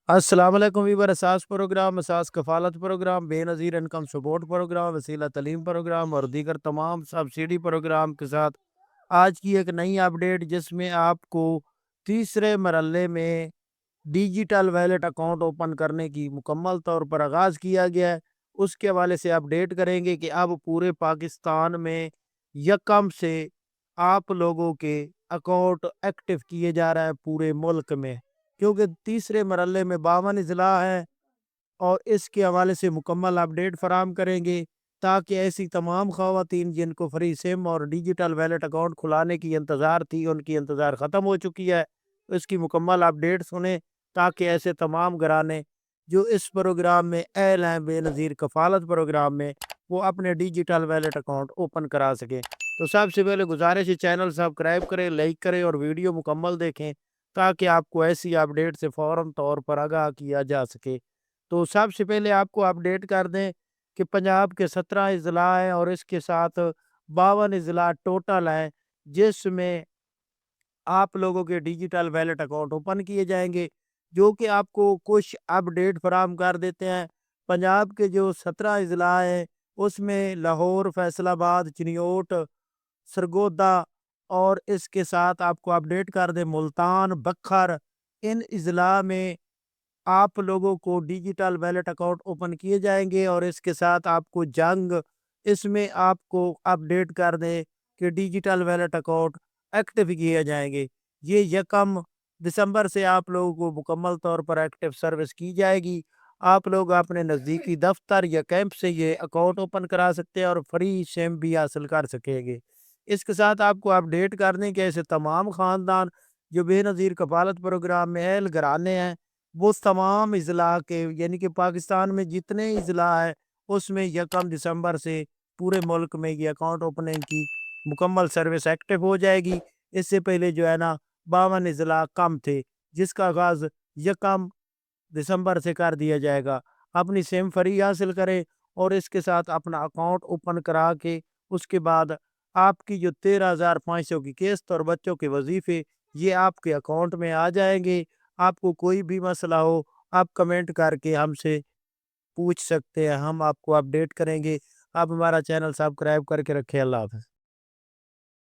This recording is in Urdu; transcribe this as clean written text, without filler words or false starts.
السلام علیکم ویور اساس پروگرام، اساس کفالت پروگرام، بے نظیر انکم سپورٹ پروگرام، وسیلہ تعلیم پروگرام اور دیگر تمام سبسڈی پروگرام کے ساتھ آج کی ایک نئی اپڈیٹ، جس میں آپ کو تیسرے مرحلے میں ڈیجیٹل ویلیٹ اکاؤنٹ اوپن کرنے کی مکمل طور پر آغاز کیا گیا ہے۔ اس کے حوالے سے اپڈیٹ کریں گے کہ اب پورے پاکستان میں یکم سے آپ لوگوں کے اکاؤنٹ ایکٹیو کیے جا رہے ہیں پورے ملک میں، کیونکہ تیسرے مرحلے میں 52 اضلاع ہیں، اور اس کے حوالے سے مکمل اپڈیٹ فراہم کریں گے تاکہ ایسی تمام خواتین جن کو فری سم اور ڈیجیٹل ویلیٹ اکاؤنٹ کھلانے کی انتظار تھی، ان کی انتظار ختم ہو چکی ہے۔ اس کی مکمل اپڈیٹ سنیں تاکہ ایسے تمام گھرانے جو اس پروگرام میں اہل ہیں، بے نظیر کفالت پروگرام میں، وہ اپنے ڈیجیٹل ویلیٹ اکاؤنٹ اوپن کرا سکیں۔ تو سب سے پہلے گزارش ہے، چینل سبسکرائب کریں، لائک کریں اور ویڈیو مکمل دیکھیں تاکہ آپ کو ایسی اپڈیٹ سے فوراً طور پر آگاہ کیا جا سکے۔ تو سب سے پہلے آپ کو اپڈیٹ کر دیں کہ پنجاب کے 17 اضلاع ہیں اور اس کے ساتھ 52 اضلاع ٹوٹل ہیں، جس میں آپ لوگوں کے ڈیجیٹل ویلیٹ اکاؤنٹ اوپن کیے جائیں گے، جو کہ آپ کو کچھ اپڈیٹ فراہم کر دیتے ہیں۔ پنجاب کے جو 17 اضلاع ہیں اس میں لاہور، فیصل آباد، چنیوٹ، سرگودا اور اس کے ساتھ آپ کو اپڈیٹ کر دیں ملتان، بکھر، ان اضلاع میں آپ لوگوں کو ڈیجیٹل ویلیٹ اکاؤنٹ اوپن کیے جائیں گے، اور اس کے ساتھ آپ کو جنگ، اس میں آپ کو اپڈیٹ کر دیں کہ ڈیجیٹل ویلیٹ اکاؤنٹ ایکٹیو کیے جائیں گے۔ یہ 1 دسمبر سے آپ لوگوں کو مکمل طور پر ایکٹیو سروس کی جائے گی۔ آپ لوگ اپنے نزدیکی دفتر یا کیمپ سے یہ اکاؤنٹ اوپن کرا سکتے ہیں اور فری سم بھی حاصل کر سکیں گے۔ اس کے ساتھ آپ کو اپڈیٹ کرنے کے ایسے تمام خاندان جو بے نظیر کفالت پروگرام میں اہل گھرانے ہیں، وہ تمام اضلاع کے، یعنی کہ پاکستان میں جتنے اضلاع ہیں اس میں 1 دسمبر سے پورے ملک میں یہ اکاؤنٹ اوپننگ کی مکمل سروس ایکٹیو ہو جائے گی۔ اس سے پہلے جو ہے نا 52 اضلاع کم تھے، جس کا آغاز 1 دسمبر سے کر دیا جائے گا۔ اپنی سیم فری حاصل کریں اور اس کے ساتھ اپنا اکاؤنٹ اوپن کرا کے اس کے بعد آپ کی جو 13,500 کی قسط اور بچوں کے وظیفے یہ آپ کے اکاؤنٹ میں آ جائیں گے۔ آپ کو کوئی بھی مسئلہ ہو آپ کمنٹ کر کے ہم سے پوچھ سکتے ہیں، ہم آپ کو اپڈیٹ کریں گے۔ آپ ہمارا چینل سبسکرائب کر کے رکھیں۔ اللہ حافظ۔